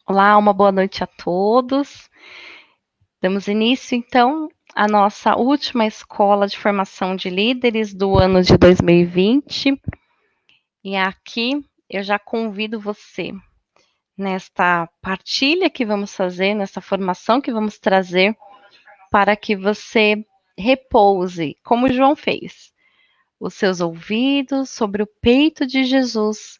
Olá, uma boa noite a todos. Damos início, então, à nossa última escola de formação de líderes do ano de 2020. E aqui eu já convido você nesta partilha que vamos fazer, nessa formação que vamos trazer, para que você repouse, como João fez, os seus ouvidos sobre o peito de Jesus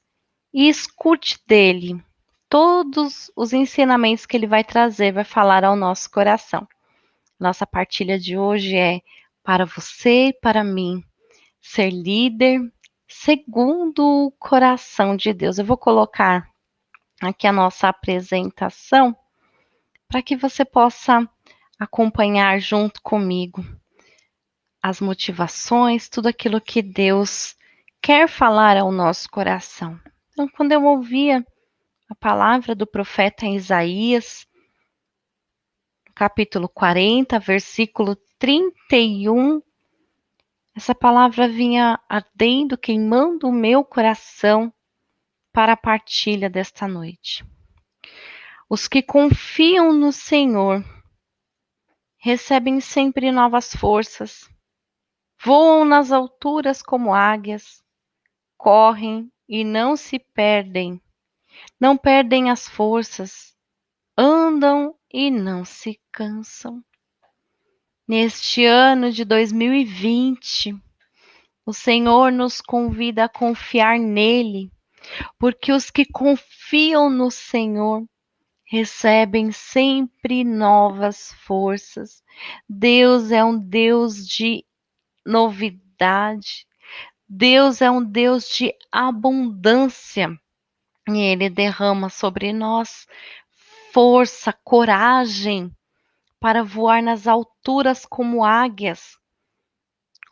e escute dele todos os ensinamentos que ele vai trazer, vai falar ao nosso coração. Nossa partilha de hoje é para você e para mim ser líder segundo o coração de Deus. Eu vou colocar aqui a nossa apresentação para que você possa acompanhar junto comigo as motivações, tudo aquilo que Deus quer falar ao nosso coração. Então, quando eu ouvia a palavra do profeta Isaías, capítulo 40, versículo 31, essa palavra vinha ardendo, queimando o meu coração para a partilha desta noite. Os que confiam no Senhor recebem sempre novas forças, voam nas alturas como águias, correm e não se perdem, não perdem as forças, andam e não se cansam. Neste ano de 2020, o Senhor nos convida a confiar nele, porque os que confiam no Senhor recebem sempre novas forças. Deus é um Deus de novidade. Deus é um Deus de abundância. E Ele derrama sobre nós força, coragem para voar nas alturas como águias,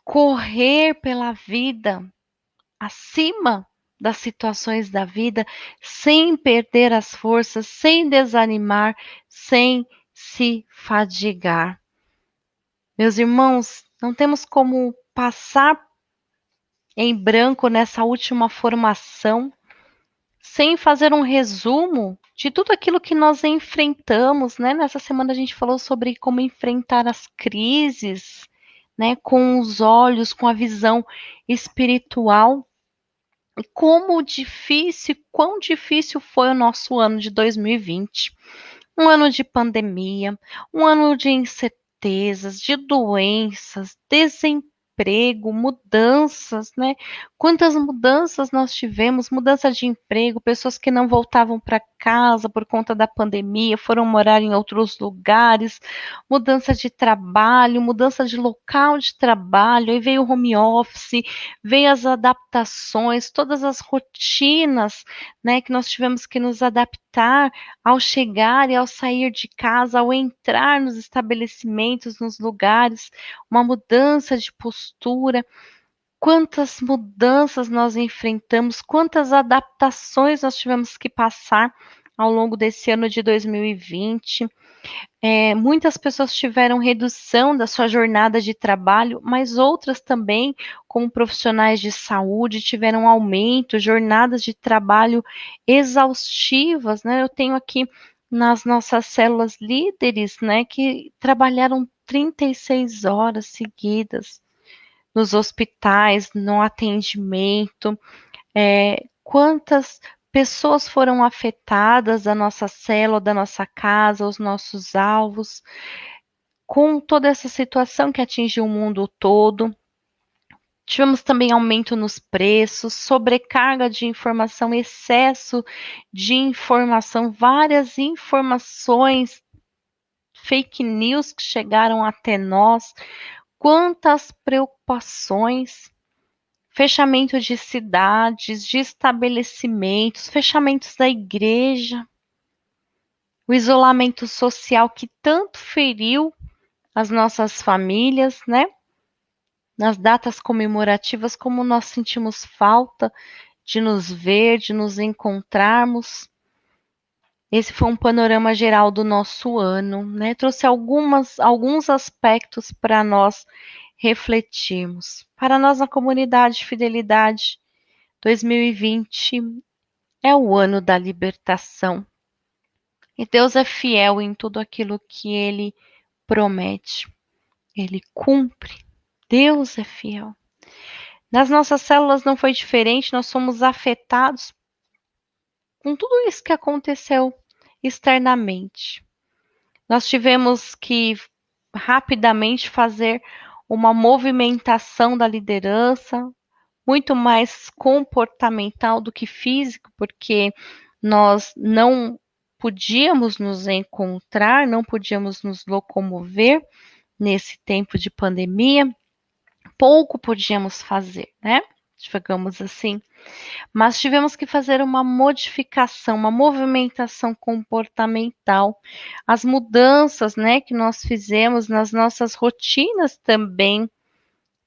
correr pela vida acima das situações da vida, sem perder as forças, sem desanimar, sem se fadigar. Meus irmãos, não temos como passar em branco nessa última formação sem fazer um resumo de tudo aquilo que nós enfrentamos, né? Nessa semana a gente falou sobre como enfrentar as crises, né? Com os olhos, com a visão espiritual. E como difícil, quão difícil foi o nosso ano de 2020. Um ano de pandemia, um ano de incertezas, de doenças, desemprego, mudanças, né? Quantas mudanças nós tivemos, mudança de emprego, pessoas que não voltavam para casa por conta da pandemia, foram morar em outros lugares, mudança de trabalho, mudança de local de trabalho, aí veio o home office, veio as adaptações, todas as rotinas, né, que nós tivemos que nos adaptar ao chegar e ao sair de casa, ao entrar nos estabelecimentos, nos lugares, uma mudança de postura. Quantas mudanças nós enfrentamos, quantas adaptações nós tivemos que passar ao longo desse ano de 2020. Muitas pessoas tiveram redução da sua jornada de trabalho, mas outras também, como profissionais de saúde, tiveram aumento, jornadas de trabalho exaustivas, né? Eu tenho aqui nas nossas células líderes, né, que trabalharam 36 horas seguidas nos hospitais, no atendimento. Quantas pessoas foram afetadas da nossa célula, da nossa casa, os nossos alvos, com toda essa situação que atingiu o mundo todo. Tivemos também aumento nos preços, sobrecarga de informação, excesso de informação, várias informações, fake news que chegaram até nós. Quantas preocupações, fechamento de cidades, de estabelecimentos, fechamentos da igreja, o isolamento social que tanto feriu as nossas famílias, né? Nas datas comemorativas, como nós sentimos falta de nos ver, de nos encontrarmos. Esse foi um panorama geral do nosso ano, né? Trouxe alguns aspectos para nós refletirmos. Para nós, na comunidade Fidelidade, 2020 é o ano da libertação. E Deus é fiel em tudo aquilo que Ele promete. Ele cumpre. Deus é fiel. Nas nossas células não foi diferente, nós somos afetados com tudo isso que aconteceu externamente. Nós tivemos que rapidamente fazer uma movimentação da liderança, muito mais comportamental do que físico, porque nós não podíamos nos encontrar, não podíamos nos locomover nesse tempo de pandemia, pouco podíamos fazer, né? Digamos assim, mas tivemos que fazer uma modificação, uma movimentação comportamental, as mudanças, né, que nós fizemos nas nossas rotinas também,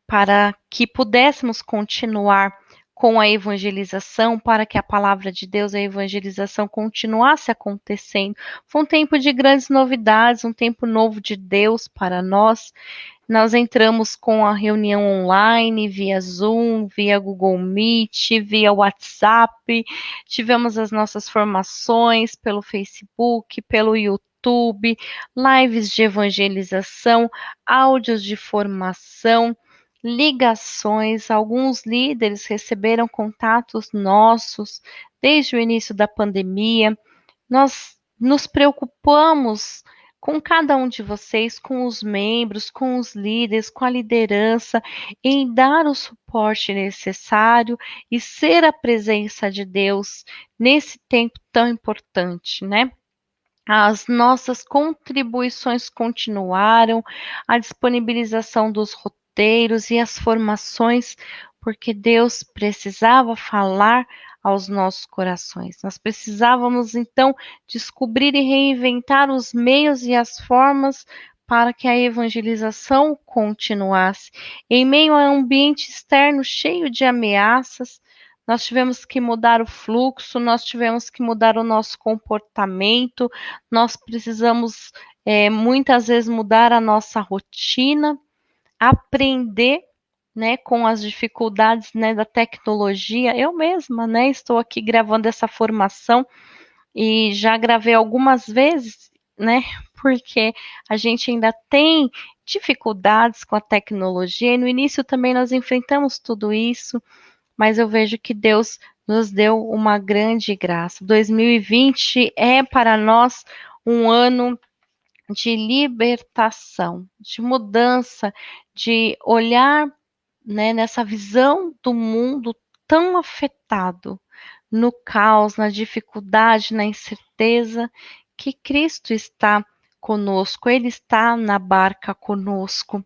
para que pudéssemos continuar com a evangelização, para que a palavra de Deus, a evangelização continuasse acontecendo. Foi um tempo de grandes novidades, um tempo novo de Deus para nós. Nós entramos com a reunião online, via Zoom, via Google Meet, via WhatsApp, tivemos as nossas formações pelo Facebook, pelo YouTube, lives de evangelização, áudios de formação, ligações. Alguns líderes receberam contatos nossos desde o início da pandemia. Nós nos preocupamos com cada um de vocês, com os membros, com os líderes, com a liderança, em dar o suporte necessário e ser a presença de Deus nesse tempo tão importante, né? As nossas contribuições continuaram, a disponibilização dos roteiros e as formações, porque Deus precisava falar aos nossos corações. Nós precisávamos, então, descobrir e reinventar os meios e as formas para que a evangelização continuasse. Em meio a um ambiente externo cheio de ameaças, nós tivemos que mudar o fluxo, nós tivemos que mudar o nosso comportamento, nós precisamos muitas vezes mudar a nossa rotina, aprender, né, com as dificuldades, né, da tecnologia. Eu mesma, né, estou aqui gravando essa formação e já gravei algumas vezes, né, porque a gente ainda tem dificuldades com a tecnologia e no início também nós enfrentamos tudo isso, mas eu vejo que Deus nos deu uma grande graça. 2020 é para nós um ano de libertação, de mudança, de olhar, né, nessa visão do mundo tão afetado, no caos, na dificuldade, na incerteza, que Cristo está conosco, Ele está na barca conosco.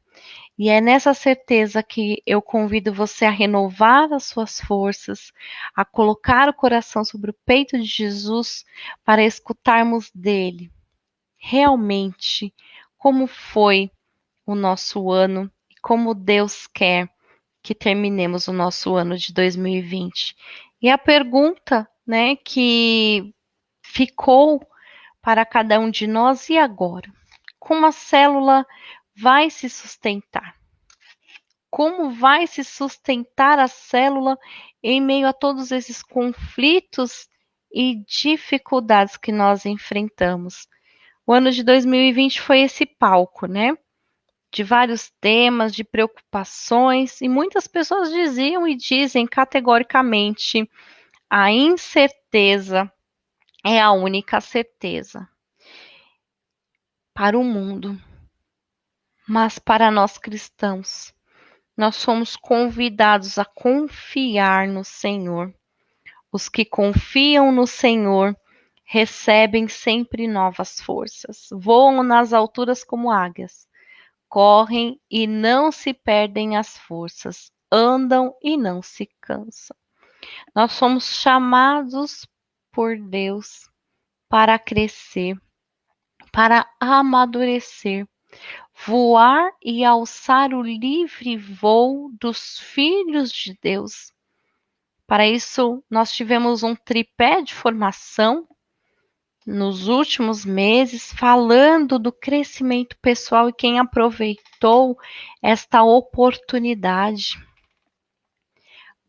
E é nessa certeza que eu convido você a renovar as suas forças, a colocar o coração sobre o peito de Jesus para escutarmos dele realmente como foi o nosso ano e como Deus quer que terminemos o nosso ano de 2020. E a pergunta, né, que ficou para cada um de nós: e agora? Como a célula vai se sustentar? Como vai se sustentar a célula em meio a todos esses conflitos e dificuldades que nós enfrentamos? O ano de 2020 foi esse palco, né? De vários temas, de preocupações, e muitas pessoas diziam e dizem categoricamente: a incerteza é a única certeza para o mundo, mas para nós cristãos, nós somos convidados a confiar no Senhor. Os que confiam no Senhor recebem sempre novas forças, voam nas alturas como águias, correm e não se perdem as forças, andam e não se cansam. Nós somos chamados por Deus para crescer, para amadurecer, voar e alçar o livre voo dos filhos de Deus. Para isso, nós tivemos um tripé de formação nos últimos meses, falando do crescimento pessoal, e quem aproveitou esta oportunidade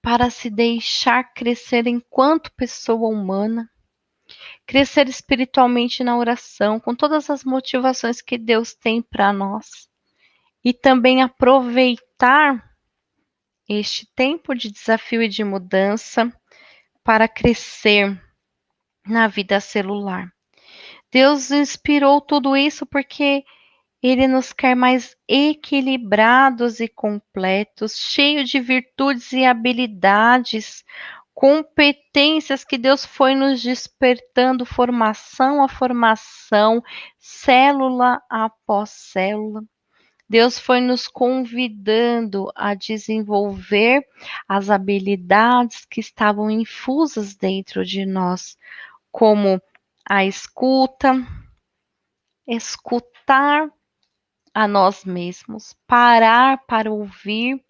para se deixar crescer enquanto pessoa humana, crescer espiritualmente na oração, com todas as motivações que Deus tem para nós. E também aproveitar este tempo de desafio e de mudança para crescer na vida celular. Deus inspirou tudo isso porque Ele nos quer mais equilibrados e completos, cheios de virtudes e habilidades, competências que Deus foi nos despertando, formação a formação, célula após célula. Deus foi nos convidando a desenvolver as habilidades que estavam infusas dentro de nós, como a escuta, escutar a nós mesmos, parar para ouvir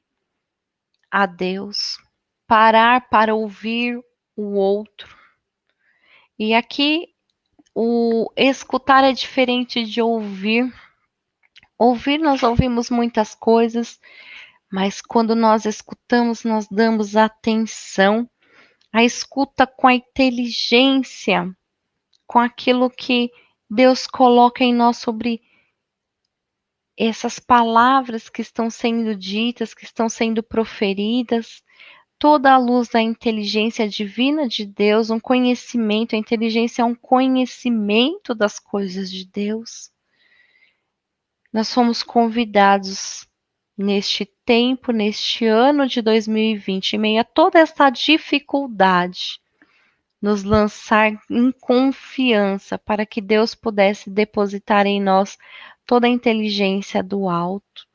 a Deus, parar para ouvir o outro. E aqui o escutar é diferente de ouvir. Ouvir, nós ouvimos muitas coisas, mas quando nós escutamos, nós damos atenção. A escuta com a inteligência, com aquilo que Deus coloca em nós sobre essas palavras que estão sendo ditas, que estão sendo proferidas, toda a luz da inteligência divina de Deus, um conhecimento, a inteligência é um conhecimento das coisas de Deus. Nós fomos convidados neste tempo, neste ano de 2020, em meio a toda essa dificuldade, nos lançar em confiança para que Deus pudesse depositar em nós toda a inteligência do alto,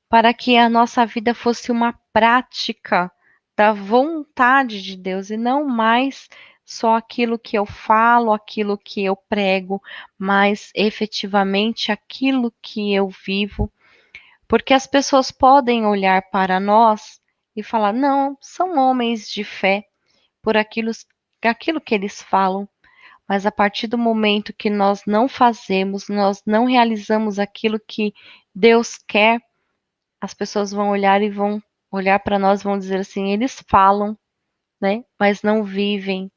para que a nossa vida fosse uma prática da vontade de Deus e não mais só aquilo que eu falo, aquilo que eu prego, mas efetivamente aquilo que eu vivo, porque as pessoas podem olhar para nós e falar: não, são homens de fé, por aquilo que eles falam, mas a partir do momento que nós não fazemos, nós não realizamos aquilo que Deus quer, as pessoas vão olhar e vão olhar para nós e vão dizer assim: eles falam, né? Mas não vivem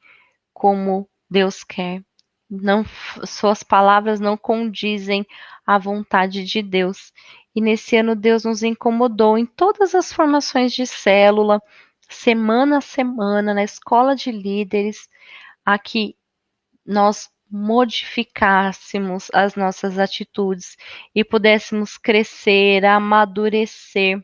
como Deus quer. Não, suas palavras não condizem à vontade de Deus. E nesse ano Deus nos incomodou em todas as formações de célula, semana a semana, na escola de líderes, a que nós modificássemos as nossas atitudes e pudéssemos crescer, amadurecer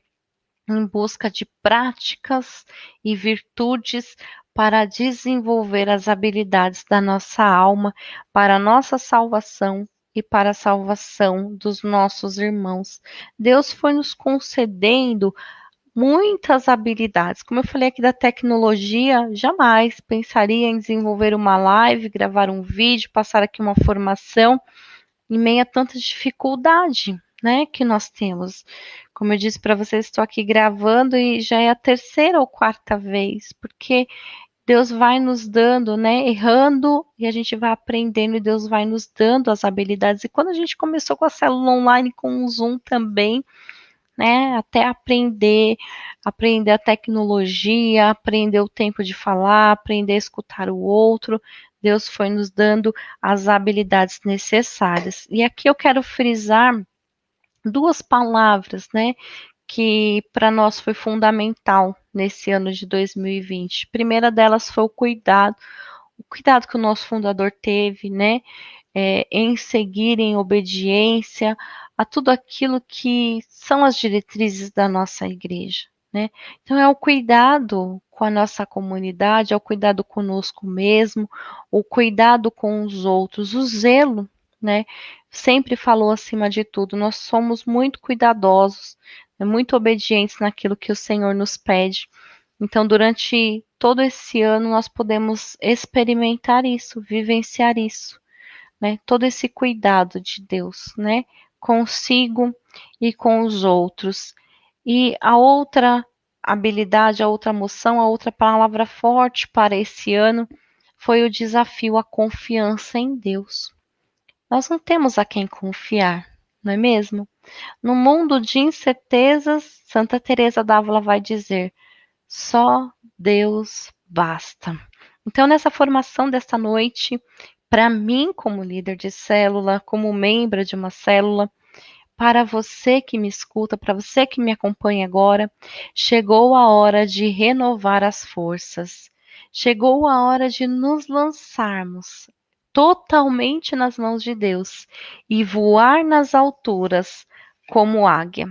em busca de práticas e virtudes para desenvolver as habilidades da nossa alma, para a nossa salvação e para a salvação dos nossos irmãos. Deus foi nos concedendo muitas habilidades. Como eu falei aqui da tecnologia, jamais pensaria em desenvolver uma live, gravar um vídeo, passar aqui uma formação em meio a tanta dificuldade, né, que nós temos. Como eu disse para vocês, estou aqui gravando e já é a terceira ou quarta vez, porque Deus vai nos dando, né, errando e a gente vai aprendendo e Deus vai nos dando as habilidades. E quando a gente começou com a célula online, com o Zoom também, né, até aprender a tecnologia, aprender o tempo de falar, aprender a escutar o outro, Deus foi nos dando as habilidades necessárias. E aqui eu quero frisar duas palavras, né, que para nós foi fundamental nesse ano de 2020. A primeira delas foi o cuidado que o nosso fundador teve, né, em seguir em obediência a tudo aquilo que são as diretrizes da nossa igreja, né? Então é o cuidado com a nossa comunidade, é o cuidado conosco mesmo, o cuidado com os outros, o zelo, né? Sempre falou acima de tudo, nós somos muito cuidadosos, né? Muito obedientes naquilo que o Senhor nos pede. Então, durante todo esse ano, nós podemos experimentar isso, vivenciar isso, né? Todo esse cuidado de Deus, né? Consigo e com os outros. E a outra habilidade, a outra moção, a outra palavra forte para esse ano foi o desafio à confiança em Deus. Nós não temos a quem confiar, não é mesmo? No mundo de incertezas, Santa Teresa d'Ávila vai dizer: só Deus basta. Então, nessa formação desta noite, para mim, como líder de célula, como membro de uma célula, para você que me escuta, para você que me acompanha agora, chegou a hora de renovar as forças. Chegou a hora de nos lançarmos totalmente nas mãos de Deus e voar nas alturas como águia.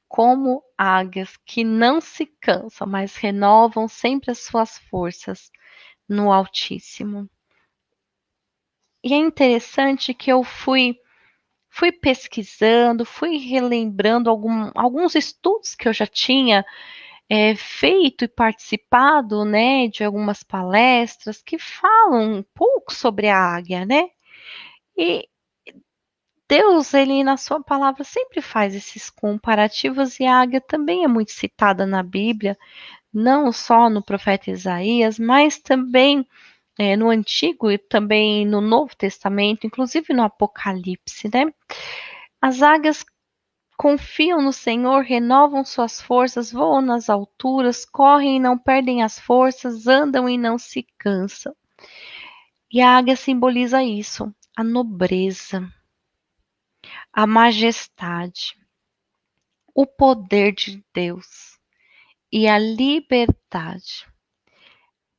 Como águias que não se cansam, mas renovam sempre as suas forças no Altíssimo. E é interessante que eu fui pesquisando, fui relembrando alguns estudos que eu já tinha feito e participado, né, de algumas palestras que falam um pouco sobre a águia, né? E Deus, ele na sua palavra sempre faz esses comparativos e a águia também é muito citada na Bíblia, não só no profeta Isaías, mas também no Antigo e também no Novo Testamento, inclusive no Apocalipse, né? As águias confiam no Senhor, renovam suas forças, voam nas alturas, correm e não perdem as forças, andam e não se cansam. E a águia simboliza isso, a nobreza, a majestade, o poder de Deus e a liberdade.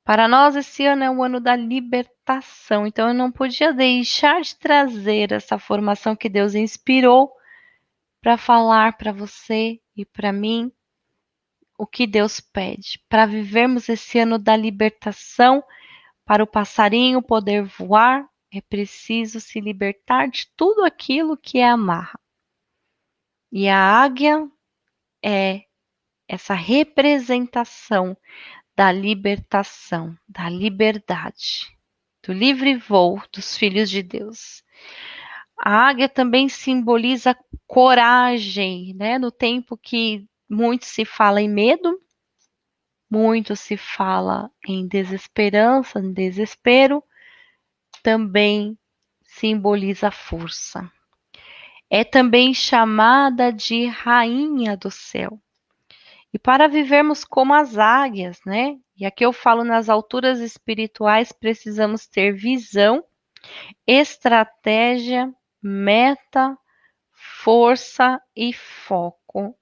Para nós, esse ano é o ano da libertação, então eu não podia deixar de trazer essa formação que Deus inspirou para falar para você e para mim o que Deus pede, para vivermos esse ano da libertação. Para o passarinho poder voar, é preciso se libertar de tudo aquilo que é amarra. E a águia é essa representação da libertação, da liberdade, do livre voo dos filhos de Deus. A águia também simboliza coragem, né? No tempo que muito se fala em medo, muito se fala em desesperança, em desespero, também simboliza força. É também chamada de rainha do céu. E para vivermos como as águias, né? E aqui eu falo nas alturas espirituais, precisamos ter visão, estratégia, meta, força e foco.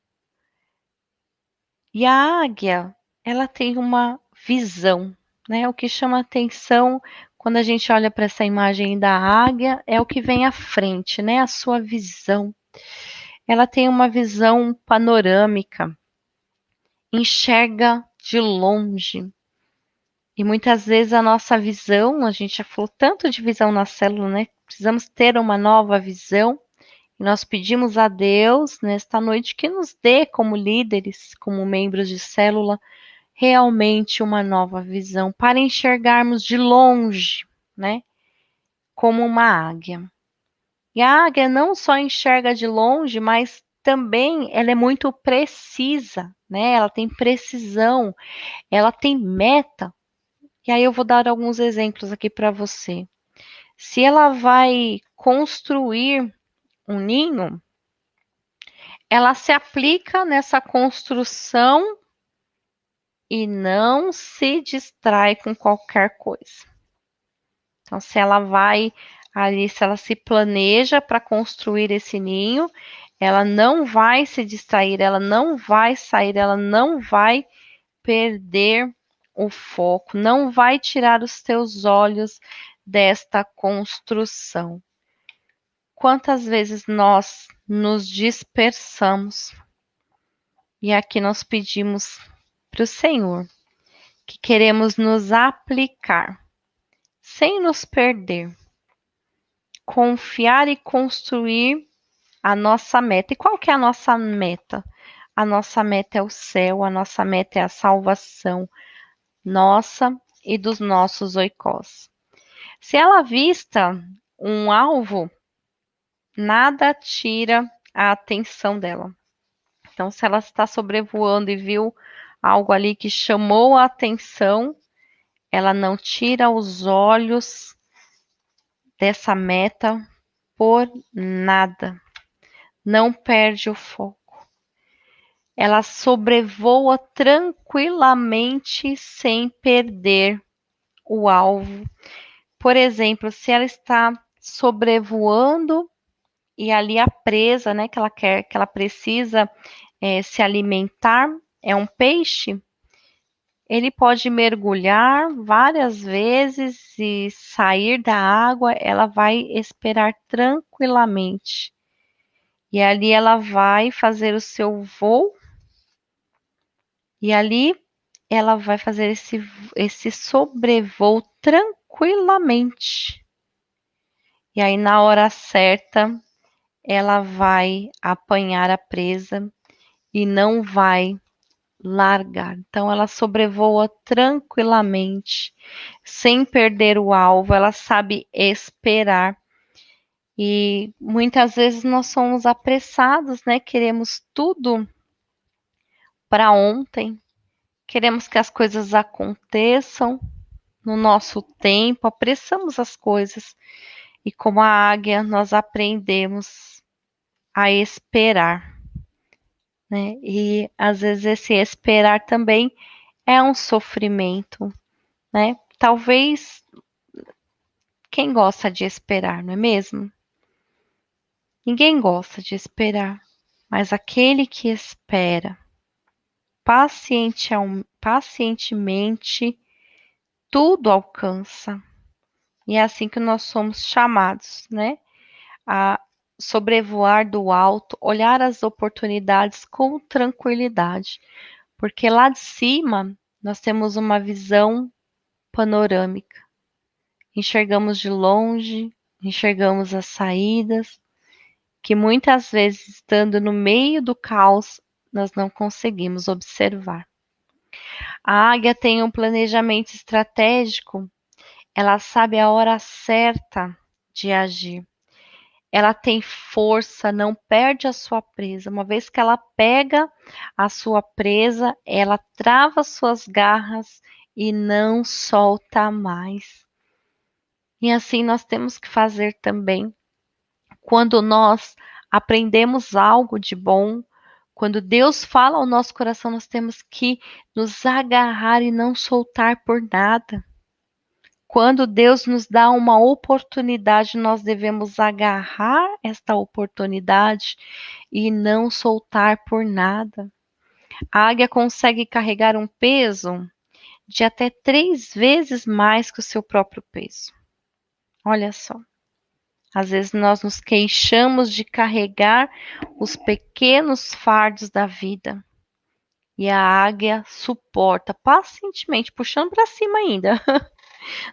E a águia, ela tem uma visão, né? O que chama atenção quando a gente olha para essa imagem da águia é o que vem à frente, né? A sua visão. Ela tem uma visão panorâmica, enxerga de longe. E muitas vezes a nossa visão, a gente já falou tanto de visão na célula, né? Precisamos ter uma nova visão. E nós pedimos a Deus nesta noite que nos dê, como líderes, como membros de célula, realmente uma nova visão para enxergarmos de longe, né? Como uma águia. E a águia não só enxerga de longe, mas também ela é muito precisa, né? Ela tem precisão, ela tem meta. E aí eu vou dar alguns exemplos aqui para você. Se ela vai construir um ninho, ela se aplica nessa construção e não se distrai com qualquer coisa. Então, se ela vai ali, se ela se planeja para construir esse ninho, ela não vai se distrair, ela não vai sair, ela não vai perder o foco, não vai tirar os teus olhos desta construção. Quantas vezes nós nos dispersamos e aqui nós pedimos para o Senhor que queremos nos aplicar sem nos perder, confiar e construir a nossa meta. E qual que é a nossa meta? A nossa meta é o céu, a nossa meta é a salvação nossa e dos nossos oikós. Se ela avista um alvo, nada tira a atenção dela. Então, se ela está sobrevoando e viu algo ali que chamou a atenção, ela não tira os olhos dessa meta por nada. Não perde o foco. Ela sobrevoa tranquilamente sem perder o alvo, por exemplo, se ela está sobrevoando e ali a presa, né, que ela quer, que ela precisa se alimentar, é um peixe, ele pode mergulhar várias vezes e sair da água, ela vai esperar tranquilamente. E ali ela vai fazer o seu voo, e ali ela vai fazer esse sobrevoo tranquilamente. E aí, na hora certa, ela vai apanhar a presa e não vai largar. Então, ela sobrevoa tranquilamente, sem perder o alvo, ela sabe esperar. E muitas vezes nós somos apressados, né? Queremos tudo para ontem, queremos que as coisas aconteçam no nosso tempo, apressamos as coisas. E como a águia, nós aprendemos a esperar, né? E às vezes esse esperar também é um sofrimento, né? Talvez quem gosta de esperar, não é mesmo? Ninguém gosta de esperar, mas aquele que espera pacientemente tudo alcança. E é assim que nós somos chamados, né? A sobrevoar do alto, olhar as oportunidades com tranquilidade, porque lá de cima nós temos uma visão panorâmica. Enxergamos de longe, enxergamos as saídas, que muitas vezes, estando no meio do caos, nós não conseguimos observar. A águia tem um planejamento estratégico, ela sabe a hora certa de agir. Ela tem força, não perde a sua presa. Uma vez que ela pega a sua presa, ela trava suas garras e não solta mais. E assim nós temos que fazer também. Quando nós aprendemos algo de bom, quando Deus fala ao nosso coração, nós temos que nos agarrar e não soltar por nada. Quando Deus nos dá uma oportunidade, nós devemos agarrar esta oportunidade e não soltar por nada. A águia consegue carregar um peso de até 3 vezes mais que o seu próprio peso. Olha só. Às vezes nós nos queixamos de carregar os pequenos fardos da vida. E a águia suporta pacientemente, puxando para cima ainda.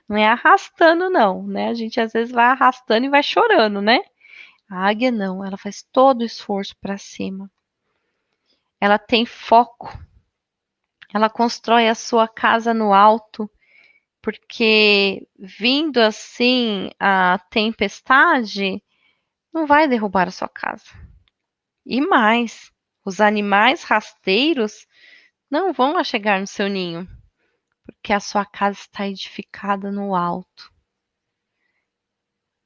Não é arrastando, não, né? A gente às vezes vai arrastando e vai chorando, né? A águia não, ela faz todo o esforço para cima. Ela tem foco. Ela constrói a sua casa no alto, porque vindo assim a tempestade, não vai derrubar a sua casa. E mais, os animais rasteiros não vão chegar no seu ninho, porque a sua casa está edificada no alto.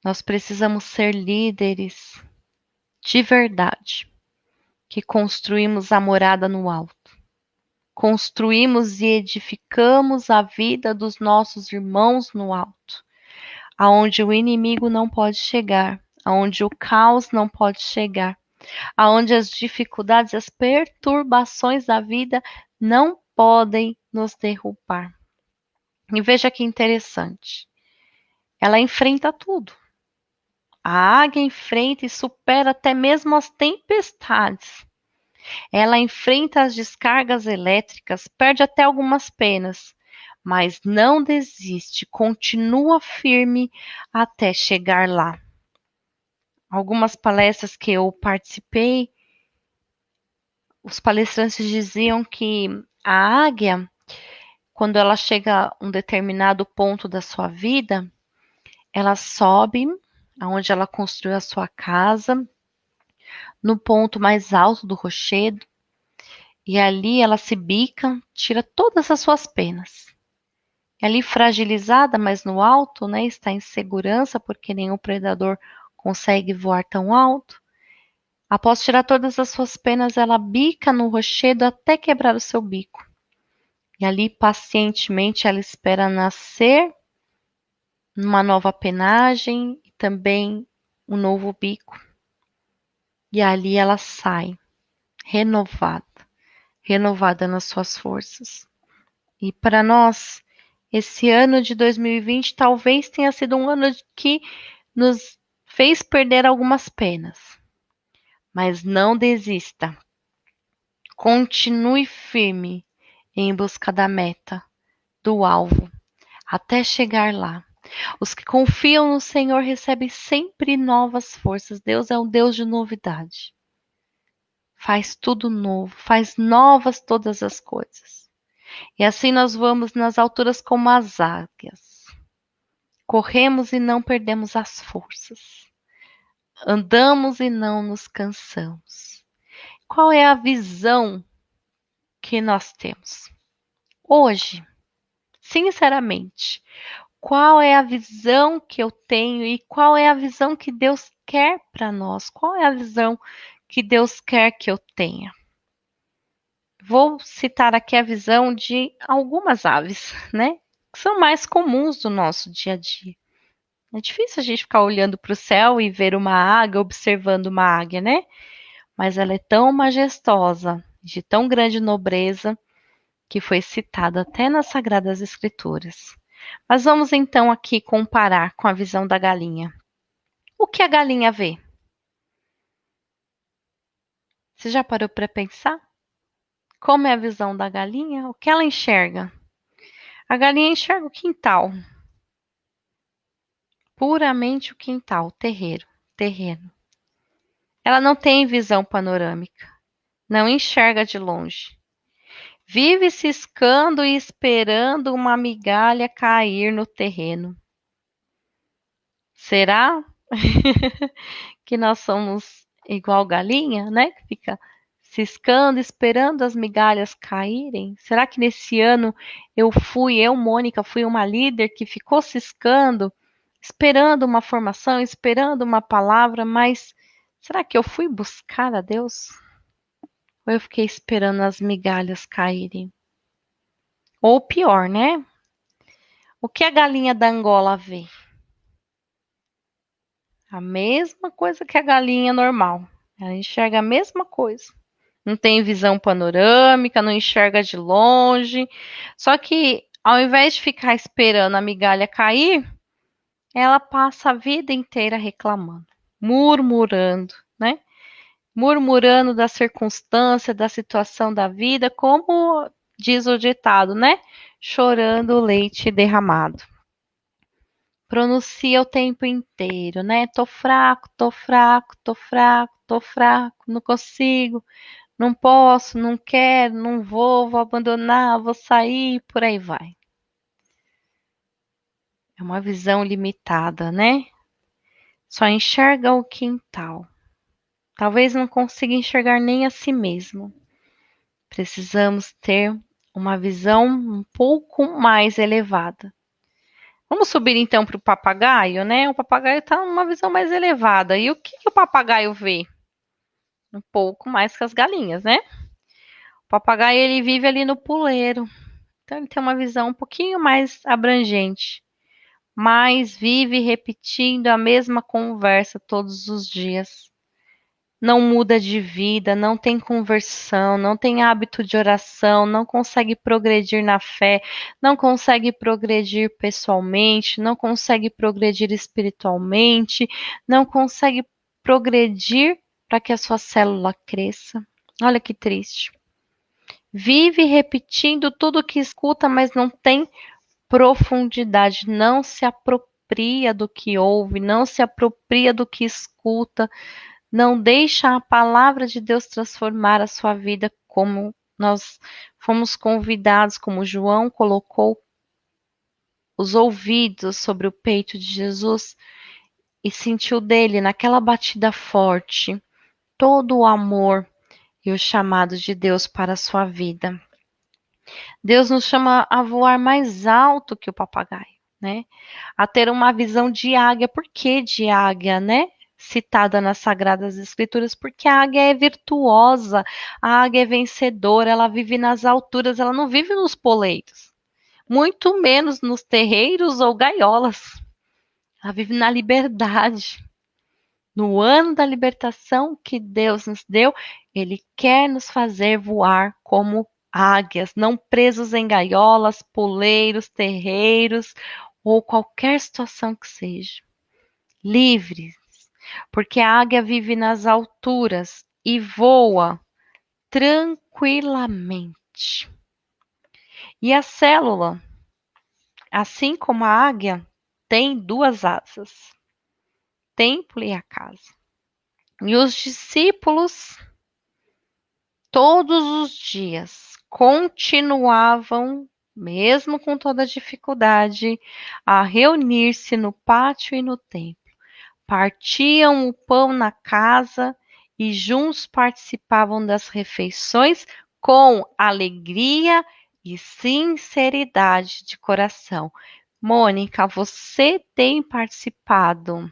Nós precisamos ser líderes de verdade, que construímos a morada no alto. Construímos e edificamos a vida dos nossos irmãos no alto, aonde o inimigo não pode chegar, aonde o caos não pode chegar, aonde as dificuldades, as perturbações da vida não podem nos derrubar. E veja que interessante. Ela enfrenta tudo. A águia enfrenta e supera até mesmo as tempestades. Ela enfrenta as descargas elétricas, perde até algumas penas, mas não desiste, continua firme até chegar lá. Algumas palestras que eu participei, os palestrantes diziam que a águia, quando ela chega a um determinado ponto da sua vida, ela sobe aonde ela construiu a sua casa, no ponto mais alto do rochedo, e ali ela se bica, tira todas as suas penas. E ali fragilizada, mas no alto, né, está em segurança, porque nenhum predador consegue voar tão alto. Após tirar todas as suas penas, ela bica no rochedo até quebrar o seu bico. E ali, pacientemente, ela espera nascer uma nova penagem e também um novo bico. E ali ela sai, renovada, renovada nas suas forças. E para nós, esse ano de 2020 talvez tenha sido um ano que nos fez perder algumas penas. Mas não desista. Continue firme em busca da meta, do alvo, até chegar lá. Os que confiam no Senhor recebem sempre novas forças. Deus é um Deus de novidade. Faz tudo novo, faz novas todas as coisas. E assim nós vamos nas alturas como as águias. Corremos e não perdemos as forças. Andamos e não nos cansamos. Qual é a visão que nós temos? Hoje, sinceramente, qual é a visão que eu tenho e qual é a visão que Deus quer para nós? Qual é a visão que Deus quer que eu tenha? Vou citar aqui a visão de algumas aves, né? Que são mais comuns do nosso dia a dia. É difícil a gente ficar olhando para o céu e ver uma águia, observando uma águia, né? Mas ela é tão majestosa, de tão grande nobreza, que foi citada até nas Sagradas Escrituras. Mas vamos então aqui comparar com a visão da galinha. O que a galinha vê? Você já parou para pensar? Como é a visão da galinha? O que ela enxerga? A galinha enxerga o quintal, puramente o quintal, o terreno. Ela não tem visão panorâmica, não enxerga de longe. Vive ciscando e esperando uma migalha cair no terreno. Será que nós somos igual galinha, né? Que fica ciscando, esperando as migalhas caírem? Será que nesse ano Mônica, fui uma líder que ficou ciscando, esperando uma formação, esperando uma palavra, mas será que eu fui buscar a Deus? Ou eu fiquei esperando as migalhas caírem? Ou pior, né? O que a galinha da Angola vê? A mesma coisa que a galinha normal. Ela enxerga a mesma coisa. Não tem visão panorâmica, não enxerga de longe. Só que ao invés de ficar esperando a migalha cair, ela passa a vida inteira reclamando, murmurando, né? Murmurando da circunstância, da situação da vida, como diz o ditado, né? Chorando o leite derramado. Pronuncia o tempo inteiro, né? Tô fraco, tô fraco, tô fraco, tô fraco, não consigo, não posso, não quero, não vou, vou abandonar, vou sair, por aí vai. É uma visão limitada, né? Só enxerga o quintal. Talvez não consiga enxergar nem a si mesmo. Precisamos ter uma visão um pouco mais elevada. Vamos subir então para o papagaio, né? O papagaio está numa visão mais elevada. E o que o papagaio vê? Um pouco mais que as galinhas, né? O papagaio ele vive ali no puleiro. Então ele tem uma visão um pouquinho mais abrangente. Mas vive repetindo a mesma conversa todos os dias. Não muda de vida, não tem conversão, não tem hábito de oração, não consegue progredir na fé, não consegue progredir pessoalmente, não consegue progredir espiritualmente, não consegue progredir para que a sua célula cresça. Olha que triste. Vive repetindo tudo o que escuta, mas não tem profundidade, não se apropria do que ouve, não se apropria do que escuta, não deixa a palavra de Deus transformar a sua vida como nós fomos convidados, como João colocou os ouvidos sobre o peito de Jesus e sentiu dele, naquela batida forte, todo o amor e o chamado de Deus para a sua vida. Deus nos chama a voar mais alto que o papagaio, né? A ter uma visão de águia. Por que de águia, né? Citada nas Sagradas Escrituras, porque a águia é virtuosa, a águia é vencedora, ela vive nas alturas, ela não vive nos poleiros, muito menos nos terreiros ou gaiolas. ela vive na liberdade. No ano da libertação que Deus nos deu, Ele quer nos fazer voar como águias, não presos em gaiolas, poleiros, terreiros ou qualquer situação que seja. Livres, porque a águia vive nas alturas e voa tranquilamente. E a célula, assim como a águia, tem duas asas, templo e a casa. E os discípulos, todos os dias, continuavam, mesmo com toda a dificuldade, a reunir-se no pátio e no templo. Partiam o pão na casa e juntos participavam das refeições com alegria e sinceridade de coração. Mônica, você tem participado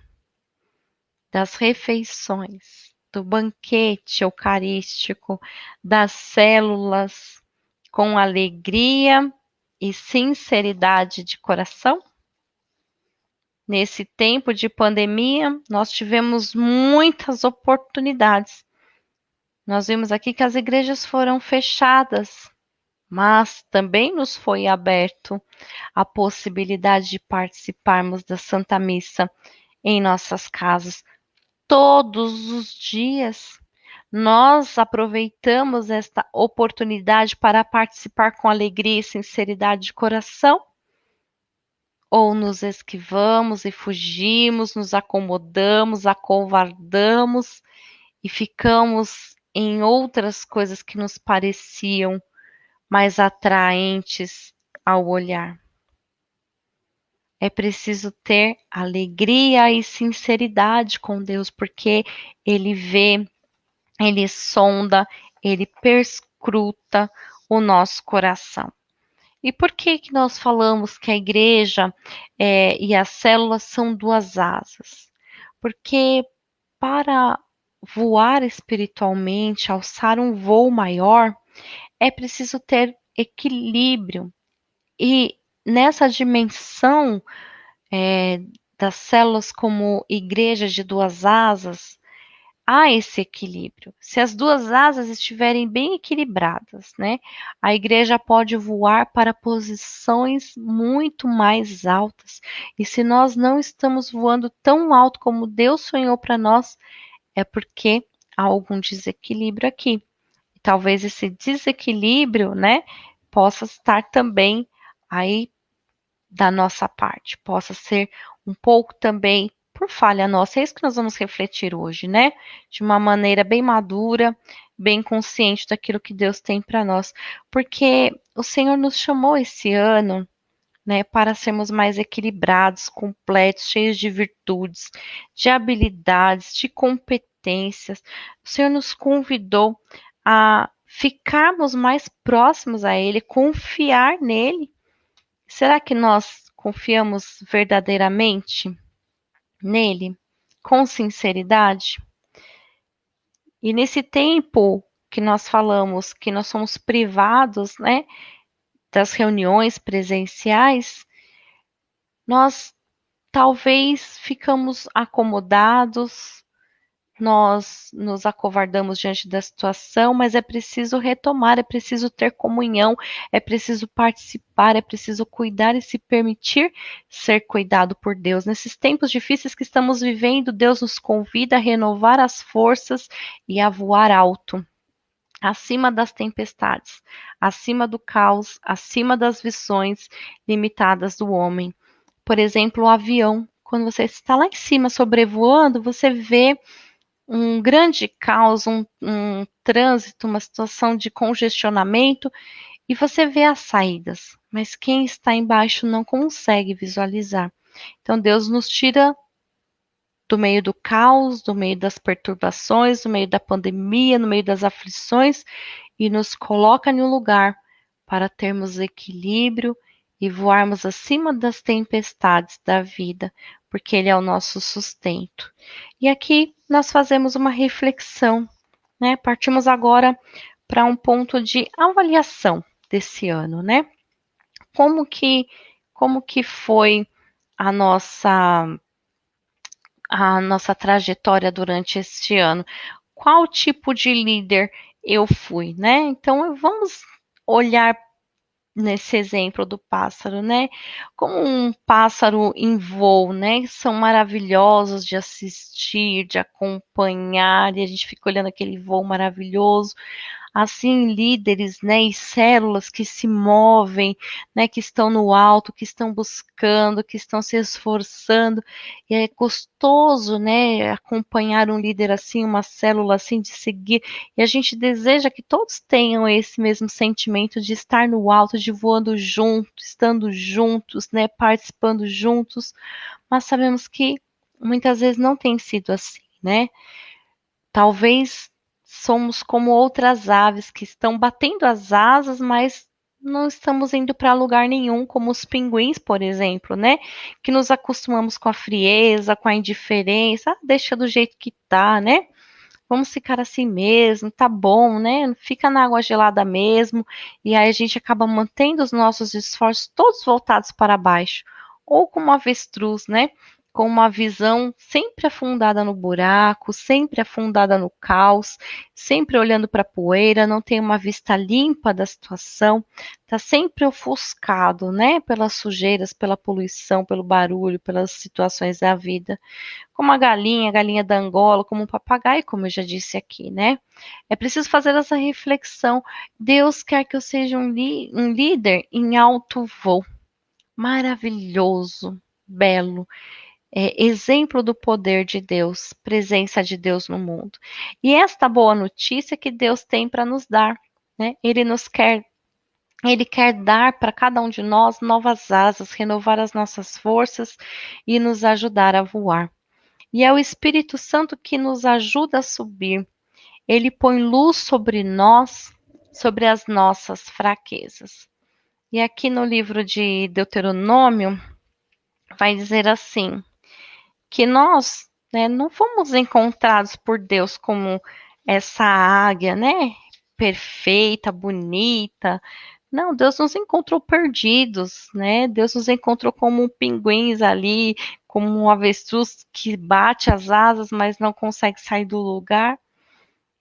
das refeições, do banquete eucarístico, das células, com alegria e sinceridade de coração? Nesse tempo de pandemia, nós tivemos muitas oportunidades. Nós vimos aqui que as igrejas foram fechadas, mas também nos foi aberto a possibilidade de participarmos da Santa Missa em nossas casas todos os dias. Nós aproveitamos esta oportunidade para participar com alegria e sinceridade de coração? Ou nos esquivamos e fugimos, nos acomodamos, acovardamos e ficamos em outras coisas que nos pareciam mais atraentes ao olhar? É preciso ter alegria e sinceridade com Deus, porque Ele vê, Ele sonda, Ele perscruta o nosso coração. E por que que nós falamos que a igreja e as células são duas asas? Porque para voar espiritualmente, alçar um voo maior, é preciso ter equilíbrio. E nessa dimensão das células como igreja de duas asas, há esse equilíbrio. Se as duas asas estiverem bem equilibradas, né, a igreja pode voar para posições muito mais altas. E se nós não estamos voando tão alto como Deus sonhou para nós, é porque há algum desequilíbrio aqui. E talvez esse desequilíbrio, né, possa estar também aí da nossa parte, possa ser um pouco também por falha nossa. É isso que nós vamos refletir hoje, né? De uma maneira bem madura, bem consciente daquilo que Deus tem para nós, porque o Senhor nos chamou esse ano, né, para sermos mais equilibrados, completos, cheios de virtudes, de habilidades, de competências. O Senhor nos convidou a ficarmos mais próximos a Ele, confiar nele. Será que nós confiamos verdadeiramente nele, com sinceridade? E nesse tempo que nós falamos que nós somos privados, né, das reuniões presenciais, nós talvez ficamos acomodados, nós nos acovardamos diante da situação, mas é preciso retomar, é preciso ter comunhão, é preciso participar, é preciso cuidar e se permitir ser cuidado por Deus. Nesses tempos difíceis que estamos vivendo, Deus nos convida a renovar as forças e a voar alto, acima das tempestades, acima do caos, acima das visões limitadas do homem. Por exemplo, o avião. Quando você está lá em cima sobrevoando, você vê um grande caos, um trânsito, uma situação de congestionamento, e você vê as saídas, mas quem está embaixo não consegue visualizar. Então, Deus nos tira do meio do caos, do meio das perturbações, do meio da pandemia, no meio das aflições, e nos coloca em um lugar para termos equilíbrio e voarmos acima das tempestades da vida, porque Ele é o nosso sustento. E aqui nós fazemos uma reflexão, né? Partimos agora para um ponto de avaliação desse ano, né? Como que foi a nossa a nossa trajetória durante este ano. Qual tipo de líder eu fui, né? Então vamos olhar nesse exemplo do pássaro, né? Como um pássaro em voo, né? São maravilhosos de assistir, de acompanhar, e a gente fica olhando aquele voo maravilhoso. Assim, líderes, né, e células que se movem, né, que estão no alto, que estão buscando, que estão se esforçando, e é gostoso, né, acompanhar um líder assim, uma célula assim, de seguir, e a gente deseja que todos tenham esse mesmo sentimento de estar no alto, de voando junto, estando juntos, né, participando juntos, mas sabemos que muitas vezes não tem sido assim, né? Talvez somos como outras aves que estão batendo as asas, mas não estamos indo para lugar nenhum, como os pinguins, por exemplo, né? Que nos acostumamos com a frieza, com a indiferença, deixa do jeito que tá, né? Vamos ficar assim mesmo, tá bom, né? Fica na água gelada mesmo, e aí a gente acaba mantendo os nossos esforços todos voltados para baixo, ou como avestruz, né? Com uma visão sempre afundada no buraco, sempre afundada no caos, sempre olhando para a poeira, não tem uma vista limpa da situação, tá sempre ofuscado, né? Pelas sujeiras, pela poluição, pelo barulho, pelas situações da vida, como a galinha da Angola, como um papagaio, como eu já disse aqui, né? É preciso fazer essa reflexão. Deus quer que eu seja um líder em alto voo, maravilhoso, belo, exemplo do poder de Deus, presença de Deus no mundo. E esta boa notícia que Deus tem para nos dar, né? Ele quer dar para cada um de nós novas asas, renovar as nossas forças e nos ajudar a voar. E é o Espírito Santo que nos ajuda a subir. Ele põe luz sobre nós, sobre as nossas fraquezas. E aqui no livro de Deuteronômio vai dizer assim, que nós, né, não fomos encontrados por Deus como essa águia, né, perfeita, bonita. Não, Deus nos encontrou perdidos, né? Deus nos encontrou como pinguins ali, como um avestruz que bate as asas, mas não consegue sair do lugar.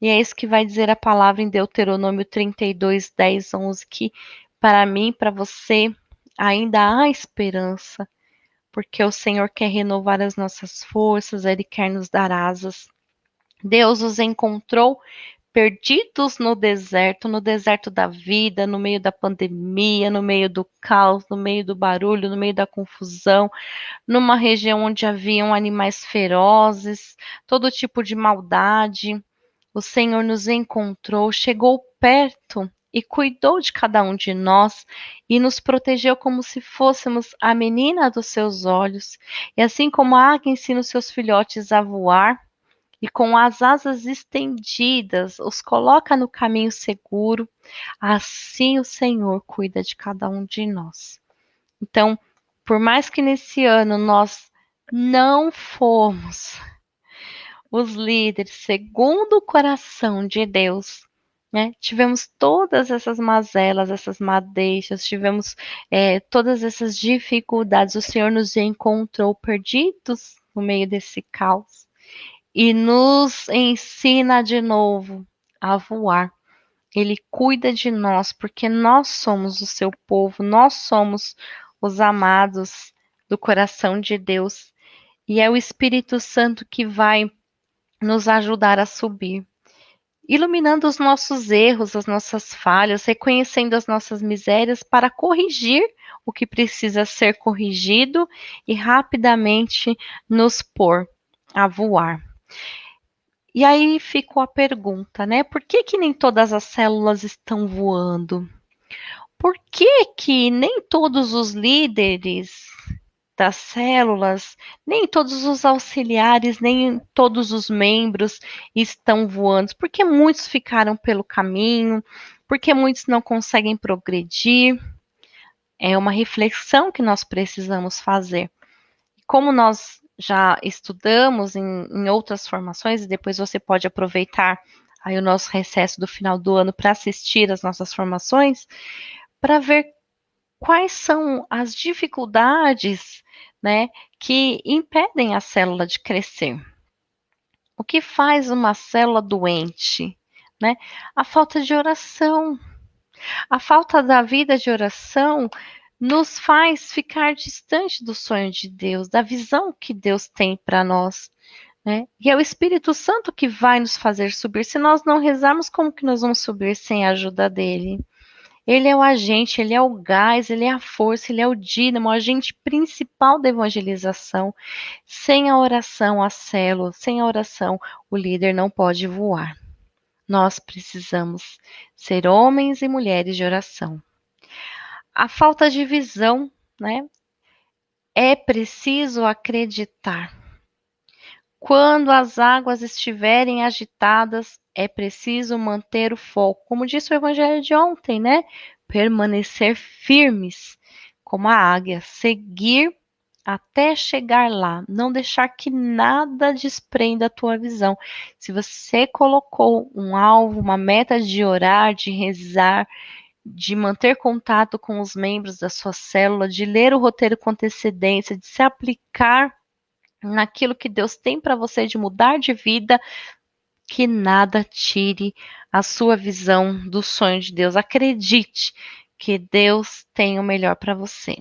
E é isso que vai dizer a palavra em Deuteronômio 32, 10, 11, que para mim, para você, ainda há esperança, porque o Senhor quer renovar as nossas forças, Ele quer nos dar asas. Deus os encontrou perdidos no deserto da vida, no meio da pandemia, no meio do caos, no meio do barulho, no meio da confusão, numa região onde haviam animais ferozes, todo tipo de maldade. O Senhor nos encontrou, chegou perto e cuidou de cada um de nós e nos protegeu como se fôssemos a menina dos seus olhos. E assim como a águia ensina os seus filhotes a voar, e com as asas estendidas os coloca no caminho seguro, assim o Senhor cuida de cada um de nós. Então, por mais que nesse ano nós não fomos os líderes segundo o coração de Deus, né? Tivemos todas essas mazelas, essas madeixas, tivemos todas essas dificuldades. O Senhor nos encontrou perdidos no meio desse caos e nos ensina de novo a voar. Ele cuida de nós porque nós somos o seu povo, nós somos os amados do coração de Deus. E é o Espírito Santo que vai nos ajudar a subir, iluminando os nossos erros, as nossas falhas, reconhecendo as nossas misérias para corrigir o que precisa ser corrigido e rapidamente nos pôr a voar. E aí ficou a pergunta, né? Por que que nem todas as células estão voando? Por que que nem todos os líderes das células, nem todos os auxiliares, nem todos os membros estão voando? Porque muitos ficaram pelo caminho, porque muitos não conseguem progredir. É uma reflexão que nós precisamos fazer. Como nós já estudamos em outras formações, e depois você pode aproveitar aí o nosso recesso do final do ano para assistir as nossas formações, para ver quais são as dificuldades né, que impedem a célula de crescer. O que faz uma célula doente, né? A falta de oração. A falta da vida de oração nos faz ficar distante do sonho de Deus, da visão que Deus tem para nós, né? E é o Espírito Santo que vai nos fazer subir. Se nós não rezarmos, como que nós vamos subir sem a ajuda dele? Ele é o agente, ele é o gás, ele é a força, ele é o dínamo, o agente principal da evangelização. Sem a oração, a célula, sem a oração, o líder não pode voar. Nós precisamos ser homens e mulheres de oração. A falta de visão, né? É preciso acreditar. Quando as águas estiverem agitadas, é preciso manter o foco. Como disse o evangelho de ontem, né? Permanecer firmes, como a águia, seguir até chegar lá, não deixar que nada desprenda a tua visão. Se você colocou um alvo, uma meta de orar, de rezar, de manter contato com os membros da sua célula, de ler o roteiro com antecedência, de se aplicar naquilo que Deus tem para você, de mudar de vida, que nada tire a sua visão do sonho de Deus. Acredite que Deus tem o melhor para você.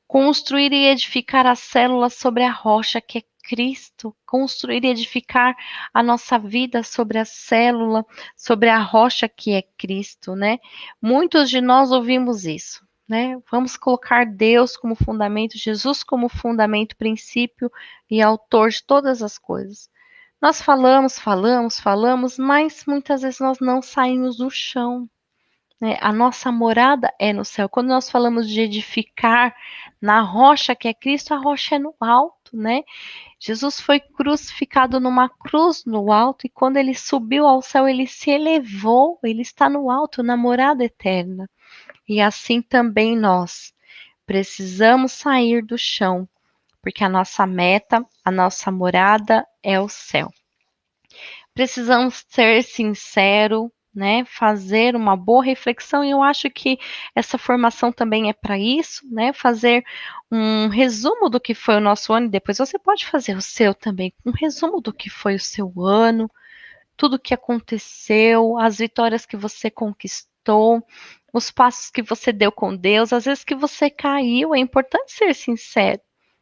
Construir e edificar a célula sobre a rocha que é Cristo. Construir e edificar a nossa vida sobre a célula, sobre a rocha que é Cristo, né? Muitos de nós ouvimos isso, né? Vamos colocar Deus como fundamento, Jesus como fundamento, princípio e autor de todas as coisas. Nós falamos, mas muitas vezes nós não saímos do chão, né? A nossa morada é no céu. Quando nós falamos de edificar na rocha que é Cristo, a rocha é no alto, né? Jesus foi crucificado numa cruz no alto e quando ele subiu ao céu, ele se elevou, ele está no alto, na morada eterna. E assim também nós precisamos sair do chão, porque a nossa meta, a nossa morada é o céu. Precisamos ser sinceros, né? Fazer uma boa reflexão, e eu acho que essa formação também é para isso, né? Fazer um resumo do que foi o nosso ano, e depois você pode fazer o seu também, um resumo do que foi o seu ano, tudo o que aconteceu, as vitórias que você conquistou, os passos que você deu com Deus, às vezes que você caiu, é importante ser sincero.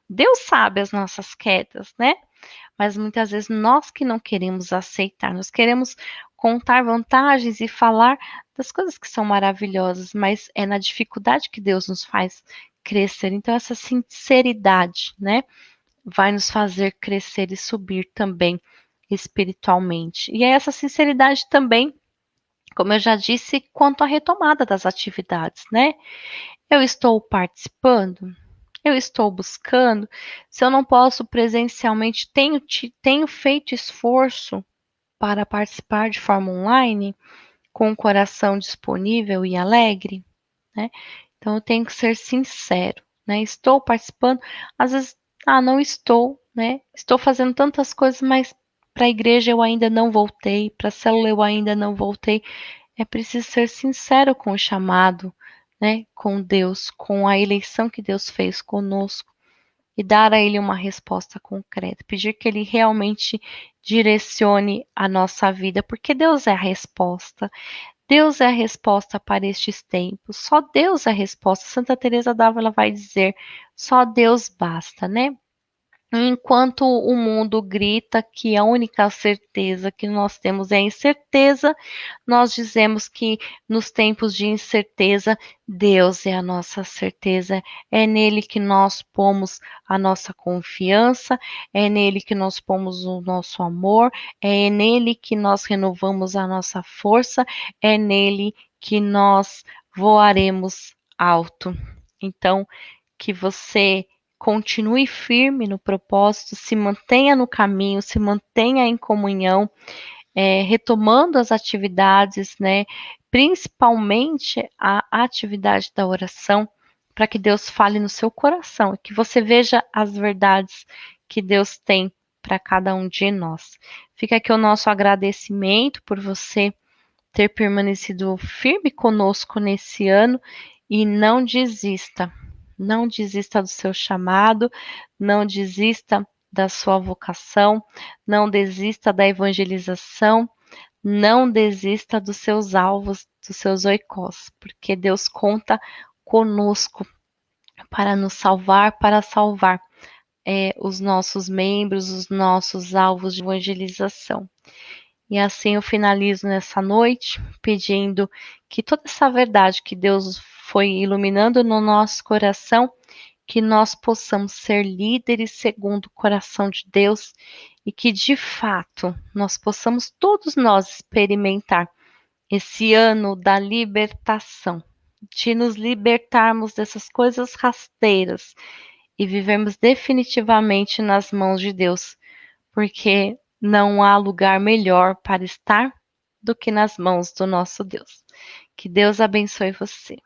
Deus sabe as nossas quedas, né? Mas muitas vezes nós que não queremos aceitar, nós queremos contar vantagens e falar das coisas que são maravilhosas, mas é na dificuldade que Deus nos faz crescer. Então, essa sinceridade, né, vai nos fazer crescer e subir também espiritualmente. E é essa sinceridade também, como eu já disse, quanto à retomada das atividades, né? Eu estou participando? Eu estou buscando? Se eu não posso presencialmente, tenho feito esforço para participar de forma online, com o coração disponível e alegre, né? Então eu tenho que ser sincero, né? Estou participando, às vezes, não estou, né? Estou fazendo tantas coisas, mas para a igreja eu ainda não voltei, para a célula eu ainda não voltei. É preciso ser sincero com o chamado, né? Com Deus, com a eleição que Deus fez conosco e dar a Ele uma resposta concreta, pedir que Ele realmente direcione a nossa vida, porque Deus é a resposta. Deus é a resposta para estes tempos. Só Deus é a resposta. Santa Teresa d'Ávila vai dizer: só Deus basta, né? Enquanto o mundo grita que a única certeza que nós temos é a incerteza, nós dizemos que nos tempos de incerteza, Deus é a nossa certeza, é nele que nós pomos a nossa confiança, é nele que nós pomos o nosso amor, é nele que nós renovamos a nossa força, é nele que nós voaremos alto. Então, que você continue firme no propósito, se mantenha no caminho, se mantenha em comunhão, retomando as atividades, né? Principalmente a atividade da oração, para que Deus fale no seu coração, que você veja as verdades que Deus tem para cada um de nós. Fica aqui o nosso agradecimento por você ter permanecido firme conosco nesse ano e não desista. Não desista do seu chamado, não desista da sua vocação, não desista da evangelização, não desista dos seus alvos, dos seus oikós, porque Deus conta conosco para nos salvar, para salvar os nossos membros, os nossos alvos de evangelização. E assim eu finalizo nessa noite, pedindo que toda essa verdade que Deus foi iluminando no nosso coração, que nós possamos ser líderes segundo o coração de Deus e que de fato nós possamos todos nós experimentar esse ano da libertação, de nos libertarmos dessas coisas rasteiras e vivermos definitivamente nas mãos de Deus, porque não há lugar melhor para estar do que nas mãos do nosso Deus. Que Deus abençoe você.